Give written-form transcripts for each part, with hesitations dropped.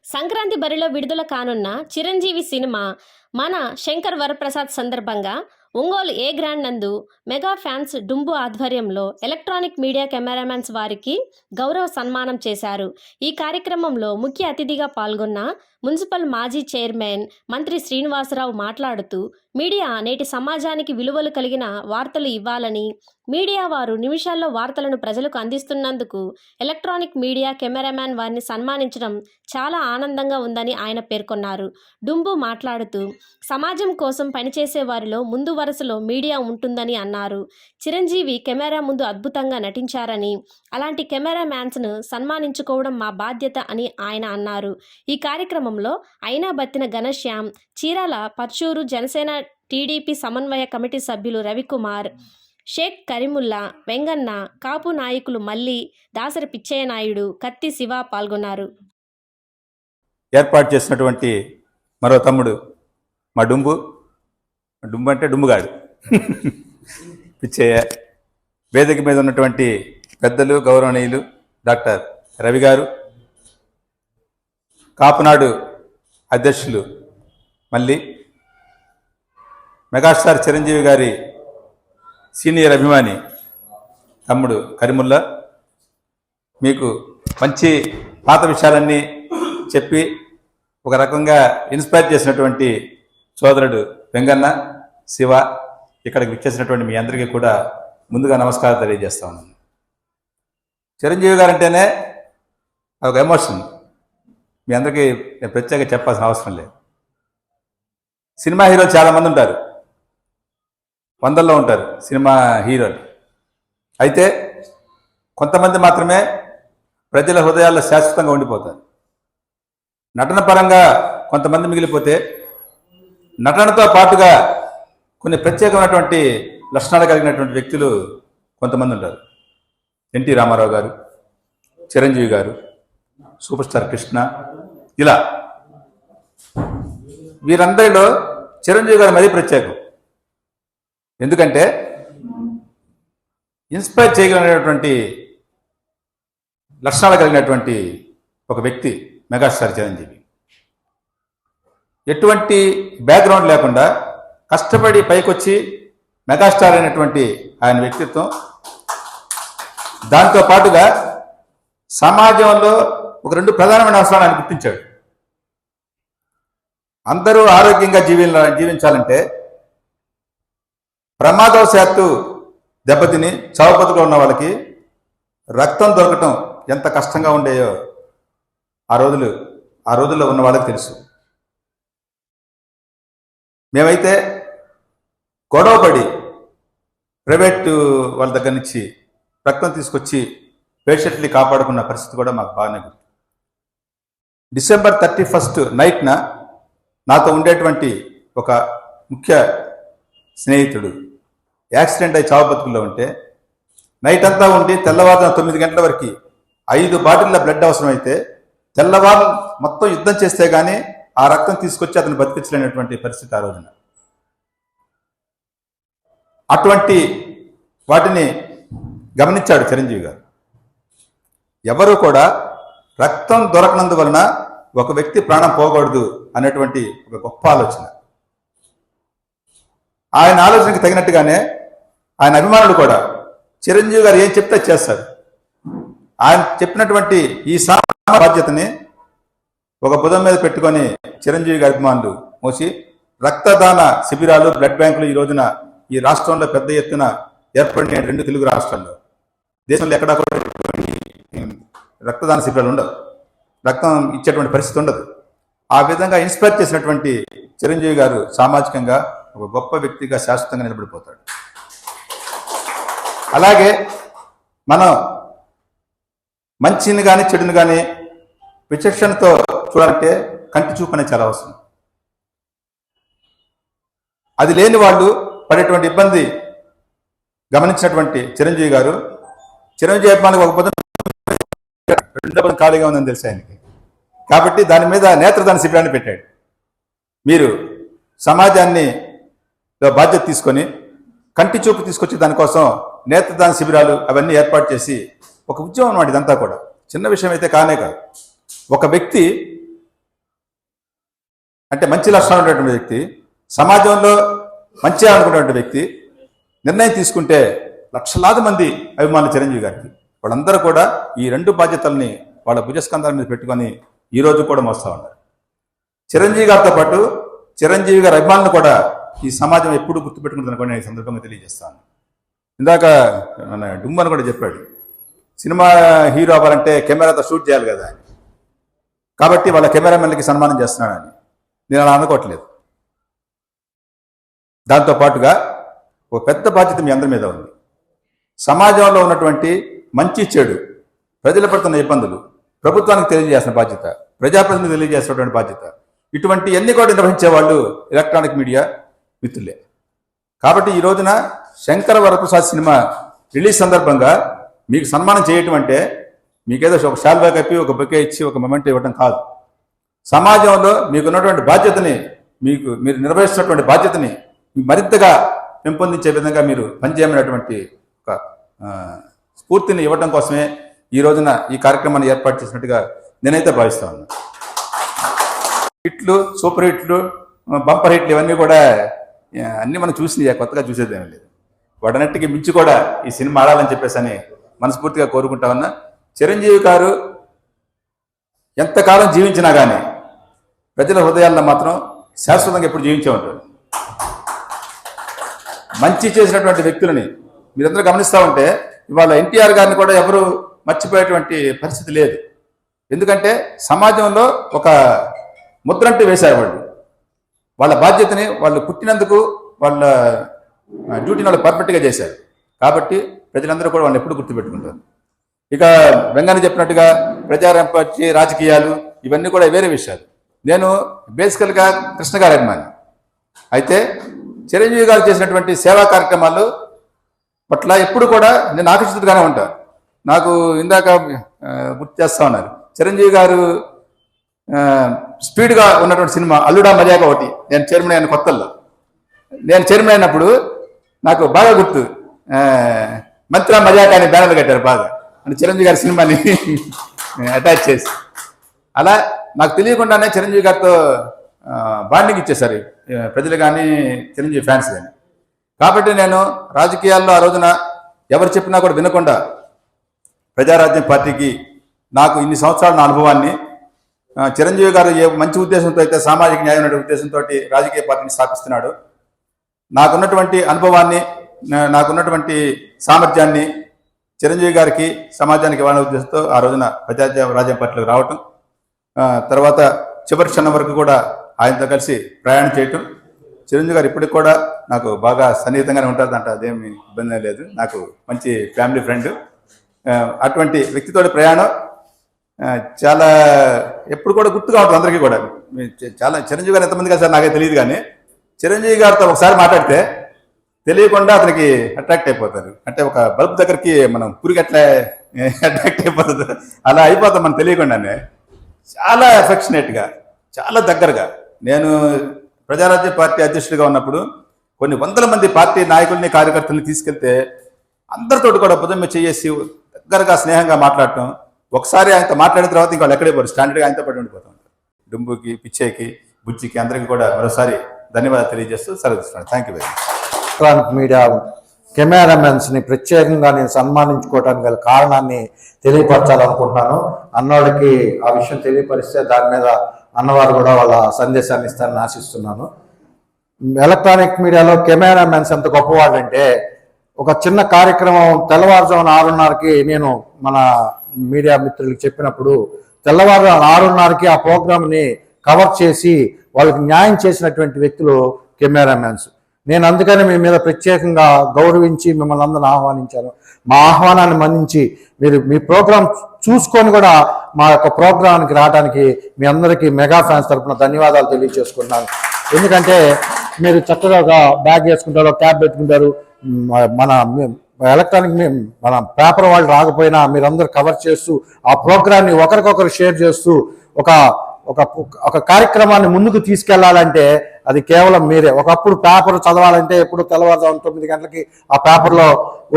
సంక్రాంతి బరిలో విడుదల కానున్న చిరంజీవి సినిమా మన శంకర్ వరప్రసాద్ సందర్భంగా ఒంగోలు ఏ గ్రాండ్ నందు మెగా ఫ్యాన్స్ డుంబు ఆధ్వర్యంలో ఎలక్ట్రానిక్ మీడియా కెమెరామెన్స్ వారికి గౌరవ సన్మానం చేశారు. ఈ కార్యక్రమంలో ముఖ్య అతిథిగా పాల్గొన్న మున్సిపల్ మాజీ చైర్మన్ మంత్రి శ్రీనివాసరావు మాట్లాడుతూ, మీడియా నేటి సమాజానికి విలువలు కలిగిన వార్తలు ఇవ్వాలని, మీడియా వారు నిమిషాల్లో వార్తలను ప్రజలకు అందిస్తున్నందుకు ఎలక్ట్రానిక్ మీడియా కెమెరామ్యాన్ వారిని సన్మానించడం చాలా ఆనందంగా ఉందని ఆయన పేర్కొన్నారు. డుంబు మాట్లాడుతూ, సమాజం కోసం పనిచేసే వారిలో ముందు వరుసలో మీడియా ఉంటుందని అన్నారు. చిరంజీవి కెమెరా ముందు అద్భుతంగా నటించారని, అలాంటి కెమెరామ్యాన్స్ను సన్మానించుకోవడం మా బాధ్యత అని ఆయన అన్నారు. ఈ కార్యక్రమంలో అయినాబత్తిన ఘనశ్యామ్, చీరాల పర్చూరు జనసేన టీడీపీ సమన్వయ కమిటీ సభ్యులు రవికుమార్, షేక్ కరీముల్లా, వెంగన్న, కాపు నాయకులు మల్లి, దాసరి పిచ్చయ్య నాయుడు, కత్తి శివ పాల్గొన్నారు. ఏర్పాటు చేసినటువంటి మరో తమ్ముడు మా డుంబు అంటే డుంబుగాడు పిచ్చయ్య, వేదిక మీద ఉన్నటువంటి పెద్దలు గౌరవనీయులు డాక్టర్ రవి గారు, కాపునాడు అధ్యక్షులు మళ్ళీ, మెగాస్టార్ చిరంజీవి గారి సీనియర్ అభిమాని తమ్ముడు కరీముల్లా, మీకు మంచి పాత విషయాలన్నీ చెప్పి ఒక రకంగా ఇన్స్పైర్ చేసినటువంటి సోదరుడు వెంగన్న, శివ, ఇక్కడికి విచ్చేసినటువంటి మీ అందరికీ కూడా ముందుగా నమస్కారం తెలియజేస్తా ఉన్నాను. చిరంజీవి గారు అంటేనే ఒక ఎమోషన్, మీ అందరికీ నేను ప్రత్యేకంగా చెప్పాల్సిన అవసరం లేదు. సినిమా హీరోలు చాలామంది ఉంటారు, వందల్లో ఉంటారు సినిమా హీరోలు. అయితే కొంతమంది మాత్రమే ప్రజల హృదయాల్లో శాశ్వతంగా ఉండిపోతారు. నటన పరంగా కొంతమంది మిగిలిపోతే, నటనతో పాటుగా కొన్ని ప్రత్యేకమైనటువంటి లక్షణాలు కలిగినటువంటి వ్యక్తులు కొంతమంది ఉంటారు. ఎన్టీ రామారావు గారు, చిరంజీవి గారు, సూపర్ స్టార్ కృష్ణ, ఇలా వీరందరిలో చిరంజీవి గారు మరీ ప్రత్యేకం. ఎందుకంటే ఇన్స్పైర్ చేయగలిగినటువంటి లక్షణాలు కలిగినటువంటి ఒక వ్యక్తి మెగాస్టార్ చిరంజీవి. ఎటువంటి బ్యాక్గ్రౌండ్ లేకుండా కష్టపడి పైకొచ్చి మెగాస్టార్ అయినటువంటి ఆయన వ్యక్తిత్వం, దాంతో పాటుగా సమాజంలో ఒక రెండు ప్రధానమైన అవసరాలు ఆయన గుర్తించాడు. అందరూ ఆరోగ్యంగా జీవించాలంటే ప్రమాదవశాత్తు దెబ్బతిని చావు బతుకులో ఉన్న వాళ్ళకి రక్తం దొరకటం ఎంత కష్టంగా ఉండేయో ఆ రోజుల్లో ఉన్న వాళ్ళకి తెలుసు. మేమైతే గొడవపడి ప్రైవేటు వాళ్ళ దగ్గర నుంచి రక్తం తీసుకొచ్చి పేషెంట్ని కాపాడుకున్న పరిస్థితి కూడా మాకు బాగానే గుర్తు. డిసెంబర్ 31 నైట్న నాతో ఉండేటువంటి ఒక ముఖ్య స్నేహితుడు యాక్సిడెంట్ అయి చావు బతుకుల్లో ఉంటే, నైట్ అంతా ఉండి తెల్లవారున 9 గంటల వరకు 5 బాటిళ్ళ బ్లడ్ అవసరమైతే తెల్లవారు మొత్తం యుద్ధం చేస్తే కానీ ఆ రక్తం తీసుకొచ్చి అతను బతికించలేనటువంటి పరిస్థితి ఆ రోజున. అటువంటి వాటిని గమనించాడు చిరంజీవి గారు. ఎవరు కూడా రక్తం దొరకనందువలన ఒక వ్యక్తి ప్రాణం పోకూడదు అనేటువంటి ఒక గొప్ప ఆలోచన. ఆయన ఆలోచనకి తగినట్టుగానే ఆయన అభిమానులు కూడా చిరంజీవి గారు ఏం చెప్తే చేస్తారు. ఆయన చెప్పినటువంటి ఈ బాధ్యతని ఒక భుజం మీద పెట్టుకొని చిరంజీవి గారి అభిమానులు మోసి రక్తదాన శిబిరాలు, బ్లడ్ బ్యాంకులు ఈ రోజున ఈ రాష్ట్రంలో పెద్ద ఎత్తున ఏర్పడిన 2 తెలుగు రాష్ట్రాల్లో. దేశంలో ఎక్కడా కూడా రక్తదాన శిబిరాలు ఉండవు, రక్తం ఇచ్చేటువంటి పరిస్థితి ఉండదు. ఆ విధంగా ఇన్స్పైర్ చేసినటువంటి చిరంజీవి గారు సామాజికంగా ఒక గొప్ప వ్యక్తిగా శాశ్వతంగా నిలబడిపోతాడు. అలాగే మనం మంచిని కానీ చెడుని కానీ విచక్షణతో చూడాలంటే కంటి చూపు అనేది చాలా అవసరం. అది లేని వాళ్ళు పడేటువంటి ఇబ్బంది గమనించినటువంటి చిరంజీవి గారు, చిరంజీవి అభిమానికి ఒక పదం రెండో ఖాళీగా ఉందని తెలిసి ఆయనకి, కాబట్టి దాని మీద నేత్రదాన శిబిరాన్ని పెట్టాడు. మీరు సమాజాన్ని బాధ్యత తీసుకొని కంటి చూపు తీసుకొచ్చి దానికోసం నేత్రదాన శిబిరాలు అవన్నీ ఏర్పాటు చేసి ఒక ఉద్యమం అన్నమాట. ఇదంతా కూడా చిన్న విషయం అయితే కానే కాదు. ఒక వ్యక్తి అంటే మంచి లక్షణాలు ఉన్నటువంటి వ్యక్తి, సమాజంలో మంచిగా అనుకున్నటువంటి వ్యక్తి నిర్ణయం తీసుకుంటే లక్షలాది మంది అభిమానులు చిరంజీవి గారికి. వాళ్ళందరూ కూడా ఈ 2 బాధ్యతల్ని వాళ్ళ భుజస్కంధాల మీద పెట్టుకొని ఈ రోజు కూడా మోస్తూ ఉన్నారు. చిరంజీవి గారితో పాటు చిరంజీవి గారి అభిమానులు కూడా ఈ సమాజం ఎప్పుడు గుర్తుపెట్టుకుంటుందని ఈ సందర్భంగా తెలియజేస్తాను. ఇందాక మన డుమ్మని కూడా చెప్పాడు, సినిమా హీరో అవ్వాలంటే కెమెరాతో షూట్ చేయాలి కదా అని, కాబట్టి వాళ్ళ కెమెరామెన్లకి సన్మానం చేస్తున్నాడని. నేను అలా అనుకోవట్లేదు. దాంతోపాటుగా ఒక పెద్ద బాధ్యత మీ అందరి మీద ఉంది. సమాజంలో ఉన్నటువంటి మంచి చెడు, ప్రజలు పడుతున్న ఇబ్బందులు ప్రభుత్వానికి తెలియజేసిన బాధ్యత, ప్రజాప్రతినిధులు తెలియజేసినటువంటి బాధ్యత, ఇటువంటి అన్ని కూడా నిర్వహించే వాళ్ళు ఎలక్ట్రానిక్ మీడియా మిత్రులే. కాబట్టి ఈ రోజున శంకర వరప్రసాద్ సినిమా రిలీజ్ సందర్భంగా మీకు సన్మానం చేయటం అంటే మీకేదో ఒక షాల్వా కప్పి ఒక బొకే ఇచ్చి ఒక మొమెంట్ ఇవ్వడం కాదు. సమాజంలో మీకున్నటువంటి బాధ్యతని, మీరు నిర్వహిస్తున్నటువంటి బాధ్యతని మరింతగా పెంపొందించే విధంగా మీరు పనిచేయమనేటువంటి ఒక స్ఫూర్తిని ఇవ్వడం కోసమే ఈ రోజున ఈ కార్యక్రమాన్ని ఏర్పాటు చేసినట్టుగా నేనైతే భావిస్తా ఉన్నాను. హిట్లు, సూపర్ హిట్లు, బంపర్ హిట్లు ఇవన్నీ కూడా అన్నీ మనం చూసి కొత్తగా చూసేదేమీ లేదు. వాటన్నిటికీ మించి కూడా ఈ సినిమా ఆడాలని చెప్పేసి అని మనస్ఫూర్తిగా కోరుకుంటా ఉన్నా. చిరంజీవి గారు ఎంతకాలం జీవించినా కానీ ప్రజల హృదయాల్లో మాత్రం శాశ్వతంగా ఎప్పుడు జీవించే ఉంటారు. మంచి చేసినటువంటి వ్యక్తులని మీరందరూ గమనిస్తూ ఉంటే ఇవాళ ఎన్టీఆర్ గారిని కూడా ఎవరు మర్చిపోయేటువంటి పరిస్థితి లేదు. ఎందుకంటే సమాజంలో ఒక ముద్రంటూ వేశారు వాళ్ళు. వాళ్ళ బాధ్యతని వాళ్ళు పుట్టినందుకు వాళ్ళ డ్యూటీని వాళ్ళు పర్ఫెక్ట్గా చేశారు. కాబట్టి ప్రజలందరూ కూడా వాళ్ళని ఎప్పుడు గుర్తుపెట్టుకుంటారు. ఇక వెంగని చెప్పినట్టుగా ప్రజారంపర్చి రాజకీయాలు ఇవన్నీ కూడా వేరే విషయాలు. నేను బేసికల్గా కృష్ణ గారి అభిమాని. అయితే చిరంజీవి గారు చేసినటువంటి సేవా కార్యక్రమాలు పట్ల ఎప్పుడు కూడా నేను ఆకర్షితుడుగానే ఉంటాను. నాకు ఇందాక గుర్తు చేస్తా ఉన్నారు, చిరంజీవి గారు స్పీడ్గా ఉన్నటువంటి సినిమా అల్లుడా మజాగా ఒకటి, నేను చైర్మన్ అయిన కొత్తల్లో, నేను చైర్మన్ అయినప్పుడు నాకు బాగా గుర్తు, మంత్రా మజాకా అని బ్యానర్లు కట్టారు బాగా, అంటే చిరంజీవి గారి సినిమాని అటాచ్ చేసి. అలా నాకు తెలియకుండానే చిరంజీవి గారితో బాండింగ్ ఇచ్చేశారు ప్రజలు కానీ చిరంజీవి ఫ్యాన్స్ కానీ. కాబట్టి నేను రాజకీయాల్లో ఆ రోజున ఎవరు చెప్పినా కూడా వినకుండా ప్రజారాజ్యం పార్టీకి నాకు ఇన్ని సంవత్సరాల నా అనుభవాన్ని, చిరంజీవి గారు ఏ మంచి ఉద్దేశంతో అయితే సామాజిక న్యాయం అనే ఉద్దేశంతో రాజకీయ పార్టీని స్థాపిస్తున్నాడు, నాకున్నటువంటి అనుభవాన్ని, నాకున్నటువంటి సామర్థ్యాన్ని చిరంజీవి గారికి సమాజానికి ఇవ్వాలనే ఉద్దేశంతో ఆ రోజున ప్రజారాజ్యం పార్టీలోకి రావటం, తర్వాత చివరి క్షణం వరకు కూడా ఆయనతో కలిసి ప్రయాణం చేయటం. చిరంజీవి గారు ఇప్పటికి కూడా నాకు బాగా సన్నిహితంగానే ఉంటుంది అంట, అదేమి ఇబ్బంది లేదు. నాకు మంచి ఫ్యామిలీ ఫ్రెండ్. అటువంటి వ్యక్తితో ప్రయాణం చాలా ఎప్పుడు కూడా గుర్తుగా ఉంటుంది అందరికీ కూడా. చాలా చిరంజీవి గారు ఎంతమంది కదా సార్ నాకే తెలియదు, కానీ చిరంజీవి గారితో ఒకసారి మాట్లాడితే తెలియకుండా అతనికి అట్రాక్ట్ అయిపోతారు. అంటే ఒక బల్బ్ దగ్గరికి మనం పురుగు ఎట్లా అట్రాక్ట్ అయిపోతుంది అలా అయిపోతాం మనం తెలియకుండానే. చాలా ఎఫెక్షనేట్గా, చాలా దగ్గరగా. నేను ప్రజారాజ్య పార్టీ అధ్యక్షుడిగా ఉన్నప్పుడు కొన్ని వందల మంది పార్టీ నాయకుల్ని కార్యకర్తల్ని తీసుకెళ్తే అందరితో కూడా భుజం మీద చేసి దగ్గరగా స్నేహంగా మాట్లాడటం. ఒకసారి ఆయనతో మాట్లాడిన తర్వాత ఇంకా వాళ్ళు ఎక్కడే పోరు, స్టాండర్డ్గా ఆయనతో పడి ఉండిపోతాం. డుంబుకి, పిచ్చేకి, బుజ్జికి అందరికీ కూడా మరోసారి ధన్యవాదాలు తెలియజేస్తూ సెలవుస్తున్నాను. Thank you very much. Electronic media కెమెరామెన్స్ని ప్రత్యేకంగా నేను సన్మానించుకోవడానికి గల కారణాన్ని తెలియపరచాలనుకుంటున్నాను. అన్నవాడికి ఆ విషయం తెలియపరిస్తే దాని మీద అన్నవారు కూడా వాళ్ళ సందేశాన్ని ఇస్తారని ఆశిస్తున్నాను. ఎలక్ట్రానిక్ మీడియాలో కెమెరామెన్స్ ఎంత గొప్పవాళ్ళంటే, ఒక చిన్న కార్యక్రమం తెల్లవారుజామున 6:30కి నేను మన మీడియా మిత్రులకు చెప్పినప్పుడు తెల్లవారుజామున 6:30కి ఆ ప్రోగ్రామ్ని కవర్ చేసి వాళ్ళకి న్యాయం చేసినటువంటి వ్యక్తులు కెమెరామెన్స్. నేను అందుకని మీ మీద ప్రత్యేకంగా గౌరవించి మిమ్మల్ని అందరిని ఆహ్వానించాను. మా ఆహ్వానాన్ని మన్నించి మీరు మీ ప్రోగ్రాం చూసుకొని కూడా మా యొక్క ప్రోగ్రాంకి రావడానికి మీ అందరికీ మెగా ఫ్యాన్స్ తరఫున ధన్యవాదాలు తెలియజేసుకున్నాను. ఎందుకంటే మీరు చక్కగా ఒక బ్యాగ్ వేసుకుంటారు, క్యాబ్ పెట్టుకుంటారు. మన ఎలక్ట్రానిక్ మన పేపర్ వాళ్ళు రాకపోయినా మీరందరూ కవర్ చేస్తూ ఆ ప్రోగ్రాన్ని ఒకరికొకరు షేర్ చేస్తూ ఒక ఒక ఒక కార్యక్రమాన్ని ముందుకు తీసుకెళ్లాలంటే అది కేవలం మీరే. ఒకప్పుడు పేపర్ చదవాలంటే ఎప్పుడు తెల్లవారుజాము 9 గంటలకి ఆ పేపర్లో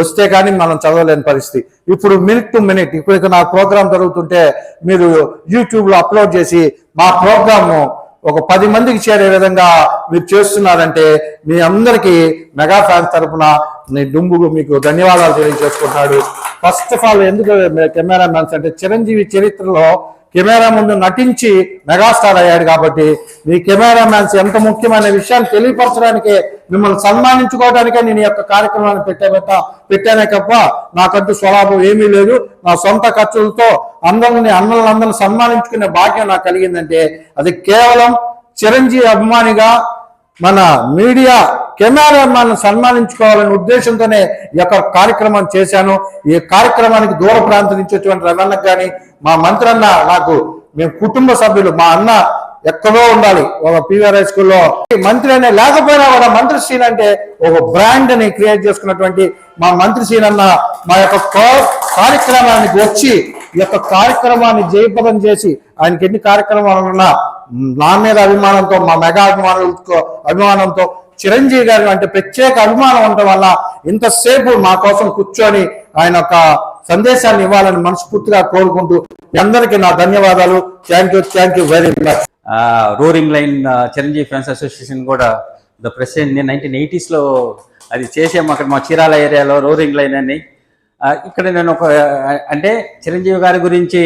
వస్తే కానీ మనం చదవలేని పరిస్థితి. ఇప్పుడు మినిట్ టు మినిట్, ఇప్పుడు నా ప్రోగ్రామ్ జరుగుతుంటే మీరు యూట్యూబ్లో అప్లోడ్ చేసి మా ప్రోగ్రాము ఒక 10 మందికి చేరే విధంగా మీరు చేస్తున్నారంటే మీ అందరికీ మెగా ఫ్యాన్స్ తరఫున డుంబు మీకు ధన్యవాదాలు తెలియజేసుకుంటున్నాడు. ఫస్ట్ ఆఫ్ ఆల్ ఎందుకు కెమెరామ్యాన్స్ అంటే చిరంజీవి చరిత్రలో కెమెరా ముందు నటించి మెగాస్టార్ అయ్యాడు కాబట్టి మీ కెమెరామ్యాన్స్ ఎంత ముఖ్యమైన విషయాన్ని తెలియపరచడానికే మిమ్మల్ని సన్మానించుకోవడానికే నేను ఈ యొక్క కార్యక్రమాన్ని పెట్టానే తప్ప నాకంటూ స్వలాభం ఏమీ లేదు. నా సొంత ఖర్చులతో అందరిని సన్మానించుకునే భాగ్యం నాకు కలిగిందంటే అది కేవలం చిరంజీవి అభిమానిగా మన మీడియా కెమెరామ్యాన్ సన్మానించుకోవాలనే ఉద్దేశంతోనే ఈ యొక్క కార్యక్రమం చేశాను. ఈ కార్యక్రమానికి దూర ప్రాంతం నుంచి వచ్చినటువంటి రవణకు కానీ మా మంత్రి అన్న మేము కుటుంబ సభ్యులు, మా అన్న ఎక్కడో ఉండాలి ఒక పీవీఆర్ హై స్కూల్లో మంత్రి అనే లేకపోయినా కూడా మంత్రి సీన్ అంటే ఒక బ్రాండ్ ని క్రియేట్ చేసుకున్నటువంటి మా మంత్రి సీన్ అన్న మా యొక్క కార్యక్రమానికి వచ్చి ఈ యొక్క కార్యక్రమాన్ని జయప్రదం చేసి ఆయనకి ఎన్ని కార్యక్రమాలున్నా నా మీద అభిమానంతో మా మెగా అభిమానంతో చిరంజీవి గారి అంటే ప్రత్యేక అభిమానం ఉండటం వల్ల ఇంతసేపు మా కోసం కూర్చొని ఆయన ఒక సందేశాన్ని ఇవ్వాలని మనస్ఫూర్తిగా కోరుకుంటూ అందరికీ నా ధన్యవాదాలు. Thank you very much. Roaring line Chiranjeevi fans association కూడా ద ప్రెసిడెంట్ నేను 1980s అది చేసాము అక్కడ మా చీరాల ఏరియాలో రోరింగ్ లైన్ అని. ఇక్కడ నేను అంటే చిరంజీవి గారి గురించి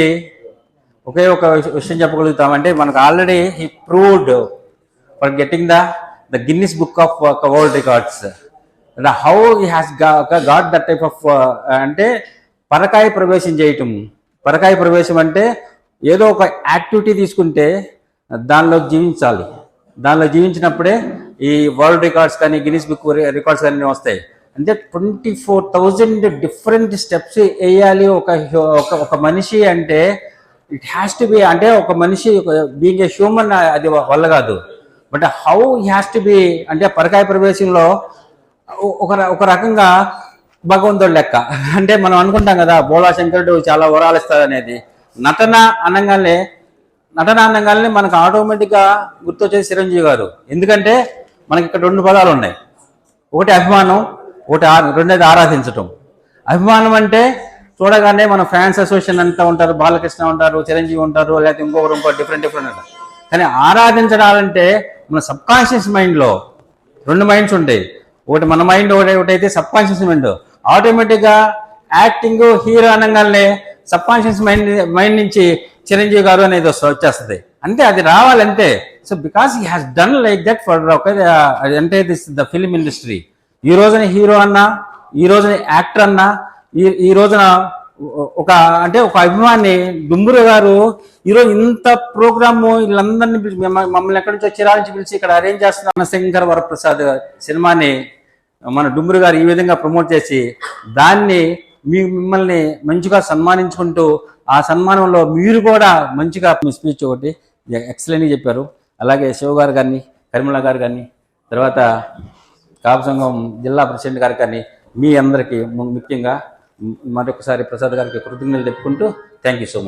ఒకే ఒక విషయం చెప్పగలుగుతామంటే మనకు already he proved for getting the Guinness book of world records. How he has got that type of అంటే పరకాయ ప్రవేశం చేయటం. పరకాయ ప్రవేశం అంటే ఏదో ఒక యాక్టివిటీ తీసుకుంటే దానిలో జీవించాలి. దానిలో జీవించినప్పుడే ఈ వరల్డ్ రికార్డ్స్ కానీ గిన్నిస్ బుక్ రికార్డ్స్ కానీ వస్తాయి. అంటే 24,000 డిఫరెంట్ స్టెప్స్ వేయాలి ఒక మనిషి అంటే. ఇట్ హ్యాస్ టు బి అంటే ఒక మనిషి బీయింగ్ ఏ హ్యూమన్ అది వల్ల కాదు. But how he has to be అంటే పరకాయ ప్రవేశంలో ఒక రకంగా భగవంతుడు లెక్క. అంటే మనం అనుకుంటాం కదా బోలా శంకరుడు చాలా వరాలు ఇస్తాడనేది. నటన అనగానే మనకు ఆటోమేటిక్గా గుర్తొచ్చేది చిరంజీవి గారు. ఎందుకంటే మనకి ఇక్కడ 2 పదాలు ఉన్నాయి. ఒకటి అభిమానం, రెండోది ఆరాధించటం. అభిమానం అంటే చూడగానే మన ఫ్యాన్స్ అసోసియేషన్ అంతా ఉంటారు, బాలకృష్ణ ఉంటారు, చిరంజీవి ఉంటారు, లేకపోతే ఇంకో డిఫరెంట్ ఉంటారు. కానీ ఆరాధించడాలంటే మన సబ్కాన్షియస్ మైండ్లో 2 మైండ్స్ ఉంటాయి. ఒకటి మన మైండ్, ఒకటైతే సబ్కాన్షియస్ మైండ్. ఆటోమేటిక్గా యాక్టింగ్ హీరో అనగానే సబ్కాన్షియస్ మైండ్ నుంచి చిరంజీవి గారు అనేది వచ్చేస్తుంది. అంటే అది రావాలంటే so because he has done like that for అంటే దిస్ ద ఫిలిం ఇండస్ట్రీ. ఈ రోజున హీరో అన్నా, ఈ రోజున యాక్టర్ అన్నా, ఈ రోజున ఒక అభిమాని డుంబురు గారు ఈరోజు ఇంత ప్రోగ్రాము వీళ్ళందరినీ మమ్మల్ని ఎక్కడి నుంచి చీరాల నుంచి పిలిచి ఇక్కడ అరేంజ్ చేస్తున్న శంకర్ వరప్రసాద్ సినిమాని మన డుంబురు గారు ఈ విధంగా ప్రమోట్ చేసి దాన్ని మిమ్మల్ని మంచిగా సన్మానించుకుంటూ ఆ సన్మానంలో మీరు కూడా మంచిగా స్పీచ్ ఒకటి ఎక్సలెంట్గా చెప్పారు. అలాగే శివ గారు కానీ, కరిమల గారు కానీ, తర్వాత కాపు సంఘం జిల్లా ప్రెసిడెంట్ గారు కానీ మీ అందరికీ ముఖ్యంగా మరొకసారి ప్రసాద్ గారికి కృతజ్ఞతలు చెప్పుకుంటూ థ్యాంక్ యూ సో మచ్.